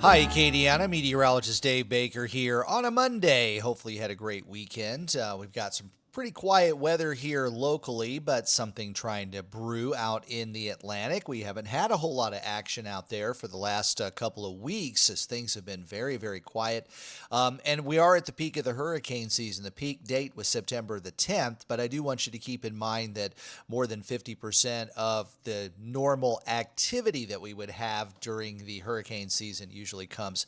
Hi, Acadiana. Meteorologist Dave Baker here on a Monday. Hopefully, you had a great weekend. We've got some pretty quiet weather here locally, but something trying to brew out in the Atlantic. We haven't had a whole lot of action out there for the last couple of weeks as things have been very, very quiet. And we are at the peak of the hurricane season. The peak date was September the 10th, but I do want you to keep in mind that more than 50% of the normal activity that we would have during the hurricane season usually comes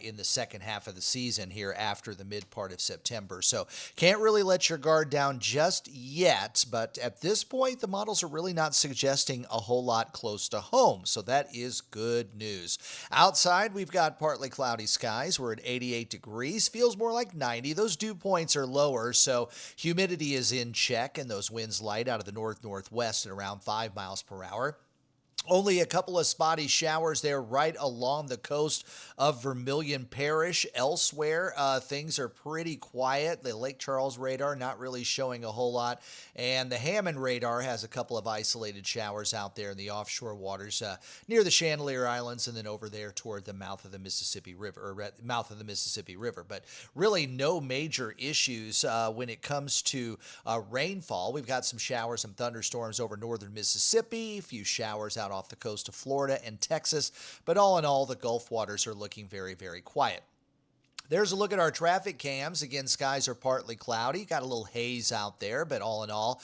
in the second half of the season here after the mid part of September. So can't really let your guard down just yet, but at this point, the models are really not suggesting a whole lot close to home, so that is good news. Outside, we've got partly cloudy skies. We're at 88 degrees. Feels more like 90. Those dew points are lower, so humidity is in check, and those winds light out of the north-northwest at around 5 miles per hour. Only a couple of spotty showers there right along the coast of Vermilion Parish. Elsewhere, things are pretty quiet. The Lake Charles radar not really showing a whole lot. And the Hammond radar has a couple of isolated showers out there in the offshore waters near the Chandelier Islands and then over there toward the mouth of the Mississippi River. But really no major issues when it comes to rainfall. We've got some showers, some thunderstorms over northern Mississippi, a few showers out off the coast of Florida and Texas, but all in all, the Gulf waters are looking very, very quiet. There's a look at our traffic cams. Again, skies are partly cloudy. Got a little haze out there, but all in all,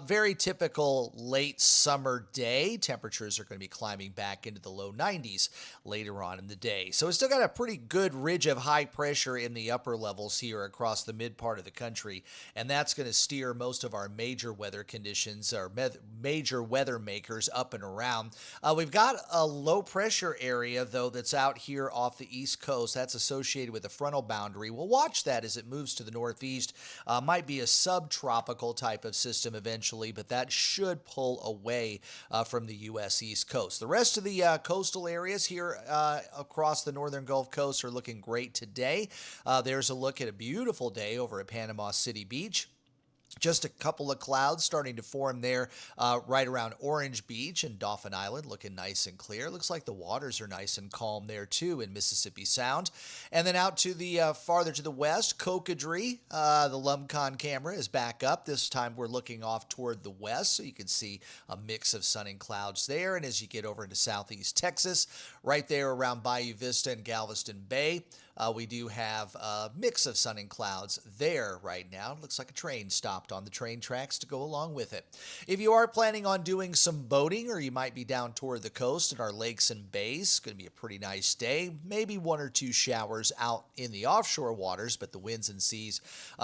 very typical late summer day. Temperatures are going to be climbing back into the low 90s later on in the day. So we still got a pretty good ridge of high pressure in the upper levels here across the mid part of the country, and that's going to steer most of our major weather conditions, our major weather makers up and around. We've got a low pressure area, though, that's out here off the East Coast. That's associated with the frontal boundary. We'll watch that as it moves to the northeast. Might be a subtropical type of system eventually, but that should pull away from the U.S. East Coast. The rest of the coastal areas here across the northern Gulf Coast are looking great today. There's a look at a beautiful day over at Panama City Beach. Just a couple of clouds starting to form there right around Orange Beach and Dauphin Island, looking nice and clear. Looks like the waters are nice and calm there too in Mississippi Sound. And then out to the farther to the west, Cocodrie, the Lumcon camera is back up. This time we're looking off toward the west, so you can see a mix of sun and clouds there. And as you get over into southeast Texas, right there around Bayou Vista and Galveston Bay, we do have a mix of sun and clouds there right now. Looks like a train stopped on the train tracks to go along with it. If you are planning on doing some boating, or you might be down toward the coast in our lakes and bays, it's going to be a pretty nice day. Maybe one or two showers out in the offshore waters, but the winds and seas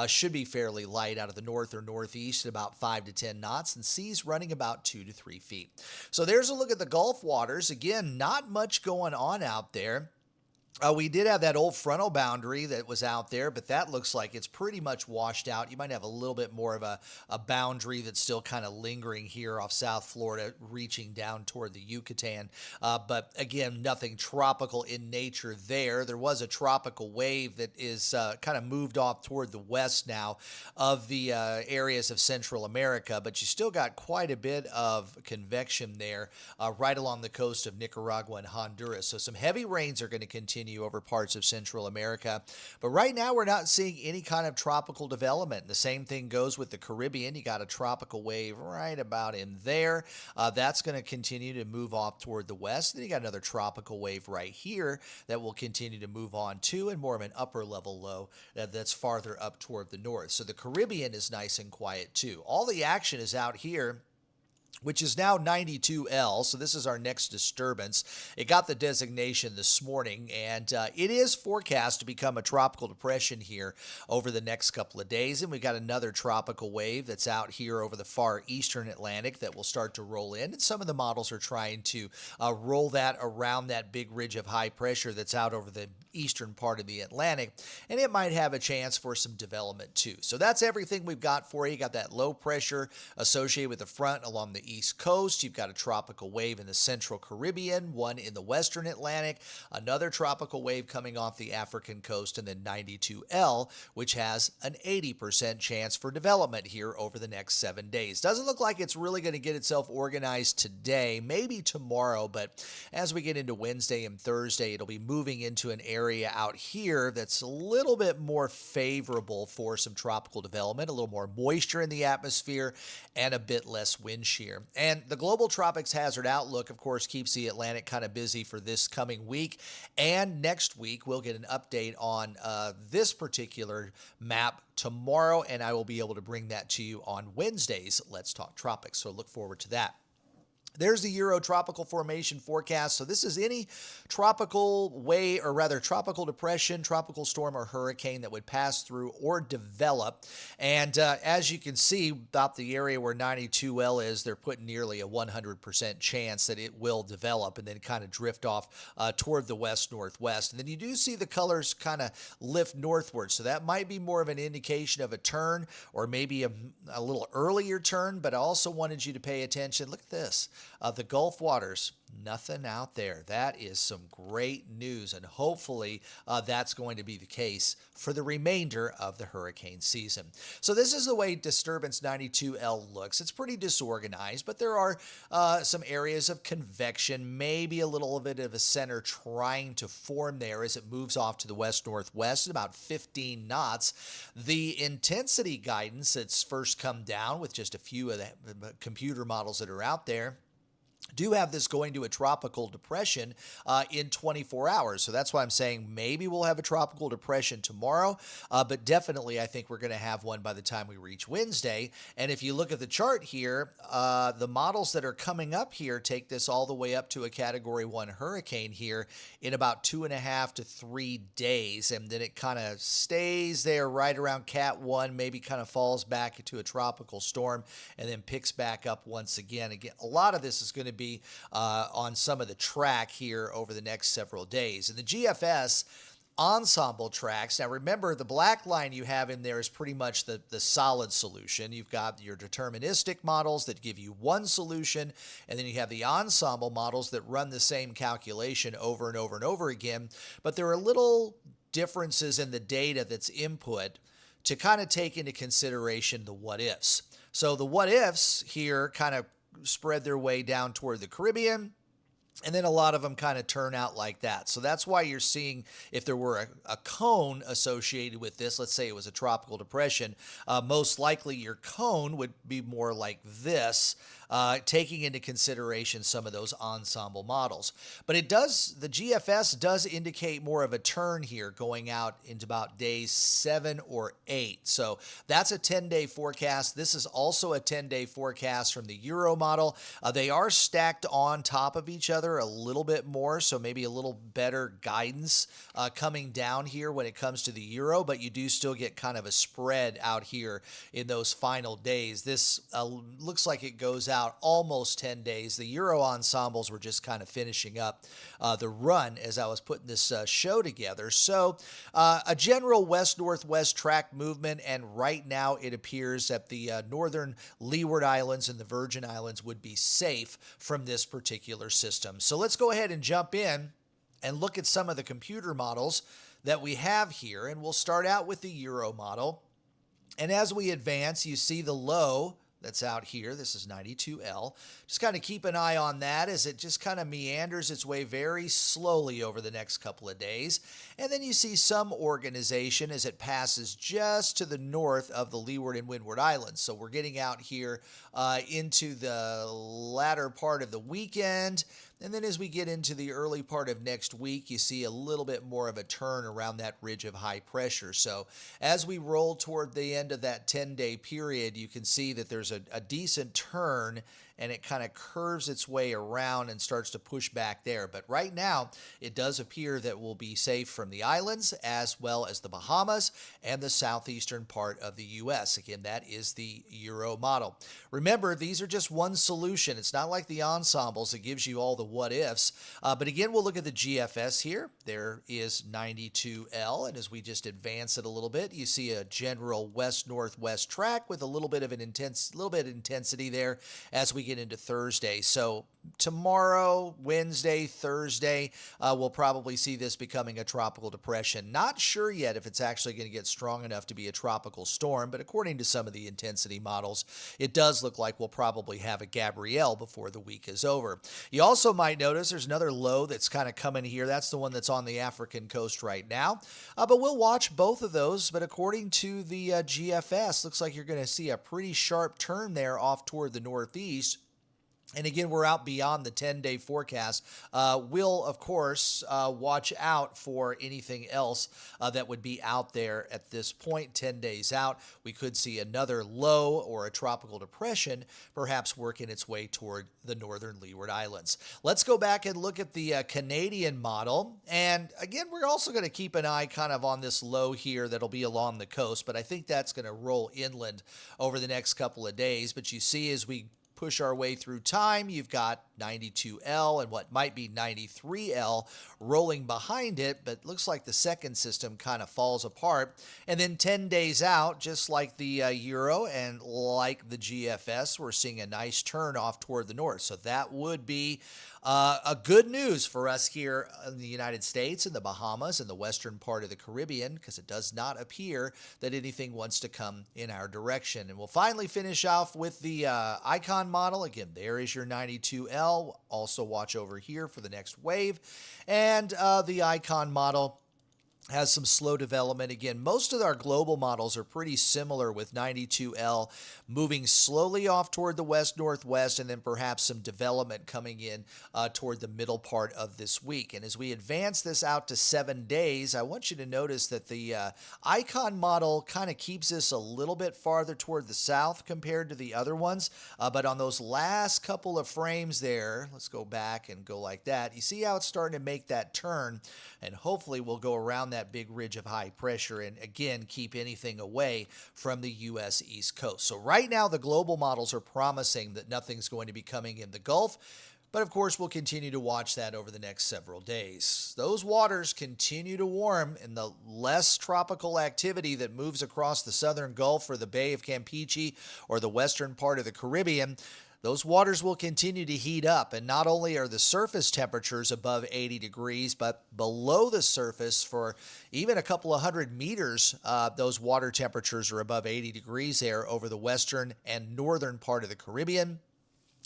should be fairly light out of the north or northeast at about 5 to 10 knots, and seas running about 2 to 3 feet. So there's a look at the Gulf waters. Again, not much going on out there. We did have that old frontal boundary that was out there, but that looks like it's pretty much washed out. You might have a little bit more of a boundary that's still kind of lingering here off South Florida, reaching down toward the Yucatan. But again, nothing tropical in nature there. There was a tropical wave that is kind of moved off toward the west now of the areas of Central America, but you still got quite a bit of convection there right along the coast of Nicaragua and Honduras. So some heavy rains are going to continue over parts of Central America. But right now, we're not seeing any kind of tropical development. The same thing goes with the Caribbean. You got a tropical wave right about in there. That's going to continue to move off toward the west. Then you got another tropical wave right here that will continue to move on to, and more of an upper level low that's farther up toward the north. So the Caribbean is nice and quiet too. All the action is out here, which is now 92L, so this is our next disturbance. It got the designation this morning, and it is forecast to become a tropical depression here over the next couple of days, and we've got another tropical wave that's out here over the far eastern Atlantic that will start to roll in, and some of the models are trying to roll that around that big ridge of high pressure that's out over the eastern part of the Atlantic, and it might have a chance for some development too. So that's everything we've got for you. You got that low pressure associated with the front along the East Coast. You've got a tropical wave in the Central Caribbean, one in the Western Atlantic, another tropical wave coming off the African coast, and then 92L, which has an 80% chance for development here over the next 7 days. Doesn't look like it's really going to get itself organized today, maybe tomorrow, but as we get into Wednesday and Thursday, it'll be moving into an area out here that's a little bit more favorable for some tropical development, a little more moisture in the atmosphere, and a bit less wind shear. And the global tropics hazard outlook, of course, keeps the Atlantic kind of busy for this coming week. And next week, we'll get an update on this particular map tomorrow, and I will be able to bring that to you on Wednesday's Let's Talk Tropics. So look forward to that. There's the Euro tropical formation forecast. So this is any tropical wave, or rather tropical depression, tropical storm, or hurricane that would pass through or develop. And as you can see, about the area where 92L is, they're putting nearly a 100% chance that it will develop and then kind of drift off toward the west-northwest. And then you do see the colors kind of lift northward. So that might be more of an indication of a turn, or maybe a little earlier turn. But I also wanted you to pay attention. Look at this. The Gulf waters, nothing out there. That is some great news, and hopefully that's going to be the case for the remainder of the hurricane season. So this is the way disturbance 92L looks. It's pretty disorganized, but there are some areas of convection, maybe a little bit of a center trying to form there as it moves off to the west-northwest at about 15 knots. The intensity guidance that's first come down with just a few of the computer models that are out there do have this going to a tropical depression in 24 hours. So that's why I'm saying maybe we'll have a tropical depression tomorrow, but definitely I think we're going to have one by the time we reach Wednesday. And if you look at the chart here, the models that are coming up here take this all the way up to a Category 1 hurricane here in about 2.5 to 3 days. And then it kind of stays there right around Cat 1, maybe kind of falls back into a tropical storm and then picks back up once again. Again, a lot of this is going to be on some of the track here over the next several days. And the GFS ensemble tracks, now remember the black line you have in there is pretty much the solid solution. You've got your deterministic models that give you one solution, and then you have the ensemble models that run the same calculation over and over and over again. But there are little differences in the data that's input to kind of take into consideration the what ifs. So the what ifs here kind of spread their way down toward the Caribbean, and then a lot of them kind of turn out like that. So that's why you're seeing, if there were a cone associated with this, let's say it was a tropical depression, most likely your cone would be more like this, taking into consideration some of those ensemble models. But it does, the GFS does indicate more of a turn here going out into about days 7 or 8. So that's a 10-day forecast. This is also a 10-day forecast from the Euro model. They are stacked on top of each other a little bit more, so maybe a little better guidance coming down here when it comes to the Euro, but you do still get kind of a spread out here in those final days. This looks like it goes out almost 10 days. The Euro ensembles were just kind of finishing up the run as I was putting this show together. So a general west-northwest track movement, and right now it appears that the northern Leeward Islands and the Virgin Islands would be safe from this particular system. So let's go ahead and jump in and look at some of the computer models that we have here, and we'll start out with the Euro model. And as we advance, you see the low that's out here. This is 92L. Just kind of keep an eye on that as it just kind of meanders its way very slowly over the next couple of days. And then you see some organization as it passes just to the north of the Leeward and Windward Islands. So we're getting out here into the latter part of the weekend. And then as we get into the early part of next week, you see a little bit more of a turn around that ridge of high pressure. So as we roll toward the end of that 10-day period, you can see that there's a decent turn, and it kind of curves its way around and starts to push back there. But right now, it does appear that we'll be safe from the islands as well as the Bahamas and the southeastern part of the U.S. Again, that is the Euro model. Remember, these are just one solution. It's not like the ensembles that gives you all the what-ifs. But again, we'll look at the GFS here. There is 92L, and as we just advance it a little bit, you see a general west-northwest track with a little bit of intensity there as we get into Thursday. So tomorrow, Wednesday, Thursday, we'll probably see this becoming a tropical depression. Not sure yet if it's actually going to get strong enough to be a tropical storm, but according to some of the intensity models, it does look like we'll probably have a Gabrielle before the week is over. You also might notice there's another low that's kind of coming here. That's the one that's on the African coast right now. But we'll watch both of those. But according to the GFS, looks like you're going to see a pretty sharp turn there off toward the northeast. And again, we're out beyond the 10-day forecast. We'll, of course, watch out for anything else that would be out there at this point. 10 days out, we could see another low or a tropical depression, perhaps working its way toward the northern Leeward Islands. Let's go back and look at the Canadian model. And again, we're also going to keep an eye kind of on this low here that'll be along the coast, but I think that's going to roll inland over the next couple of days. But you see, as we push our way through time, you've got 92L and what might be 93L rolling behind it, but looks like the second system kind of falls apart. And then 10 days out, just like the Euro and like the GFS, we're seeing a nice turn off toward the north. So that would be a good news for us here in the United States and the Bahamas and the western part of the Caribbean, because it does not appear that anything wants to come in our direction. And we'll finally finish off with the icon model. Again, there is your 92L. Also watch over here for the next wave. And the icon model has some slow development. Again, most of our global models are pretty similar, with 92L moving slowly off toward the west-northwest, and then perhaps some development coming in toward the middle part of this week. And as we advance this out to 7 days, I want you to notice that the icon model kind of keeps us a little bit farther toward the south compared to the other ones. But on those last couple of frames there, let's go back and go like that. You see how it's starting to make that turn, and hopefully we'll go around that big ridge of high pressure and again keep anything away from the U.S. East Coast. So right now the global models are promising that nothing's going to be coming in the Gulf, but of course we'll continue to watch that over the next several days. Those waters continue to warm, and the less tropical activity that moves across the southern Gulf or the Bay of Campeche or the western part of the Caribbean, those waters will continue to heat up. And not only are the surface temperatures above 80 degrees, but below the surface for even a couple of hundred meters, those water temperatures are above 80 degrees there over the western and northern part of the Caribbean.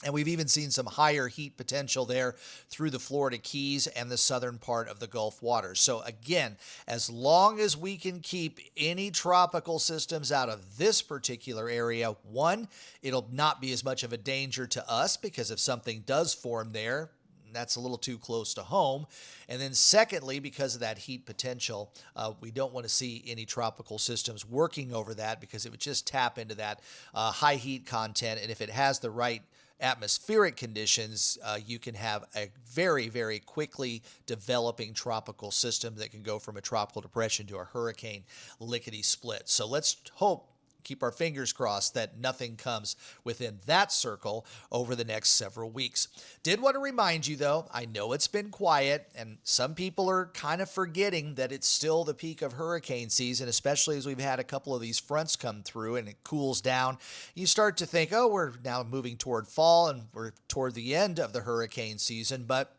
And we've even seen some higher heat potential there through the Florida Keys and the southern part of the Gulf waters. So again, as long as we can keep any tropical systems out of this particular area, one, it'll not be as much of a danger to us, because if something does form there, that's a little too close to home. And then secondly, because of that heat potential, we don't want to see any tropical systems working over that, because it would just tap into that high heat content. And if it has the right atmospheric conditions, you can have a very, very quickly developing tropical system that can go from a tropical depression to a hurricane lickety-split. So let's hope, keep our fingers crossed, that nothing comes within that circle over the next several weeks. Did want to remind you, though, I know it's been quiet, and some people are kind of forgetting that it's still the peak of hurricane season, especially as we've had a couple of these fronts come through and it cools down. You start to think, oh, we're now moving toward fall and we're toward the end of the hurricane season. But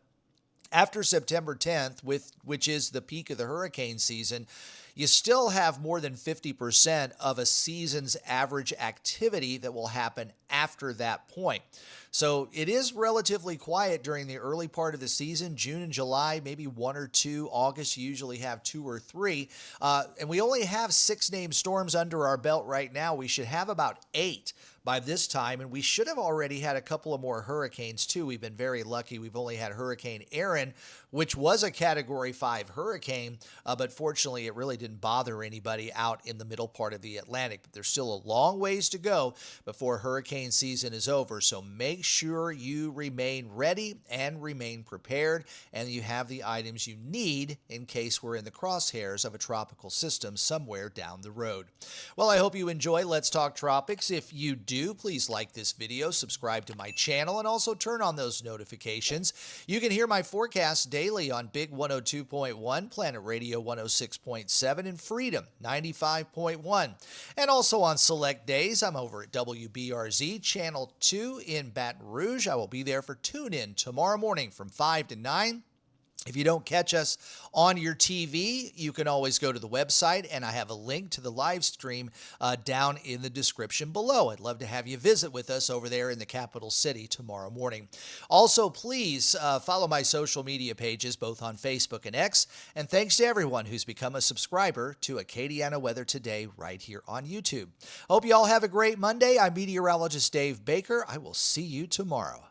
after September 10th, which is the peak of the hurricane season, you still have more than 50% of a season's average activity that will happen after that point. So it is relatively quiet during the early part of the season. June and July, maybe one or two. August, you usually have two or three. And we only have 6 named storms under our belt right now. We should have about 8 by this time, and we should have already had a couple of more hurricanes too. We've been very lucky. We've only had Hurricane Erin, which was a Category 5 hurricane, but fortunately it really didn't bother anybody out in the middle part of the Atlantic. But there's still a long ways to go before hurricane season is over, so make sure you remain ready and remain prepared, and you have the items you need in case we're in the crosshairs of a tropical system somewhere down the road. Well, I hope you enjoy Let's Talk Tropics. If you do, please like this video, subscribe to my channel, and also turn on those notifications. You can hear my forecast daily on Big 102.1, Planet Radio 106.7, 107.7 and Freedom 95.1. And also on select days, I'm over at WBRZ Channel 2 in Baton Rouge. I will be there for Tune In tomorrow morning from 5 to 9. If you don't catch us on your TV, you can always go to the website, and I have a link to the live stream down in the description below. I'd love to have you visit with us over there in the capital city tomorrow morning. Also, please follow my social media pages, both on Facebook and X, and thanks to everyone who's become a subscriber to Acadiana Weather Today right here on YouTube. Hope you all have a great Monday. I'm Meteorologist Dave Baker. I will see you tomorrow.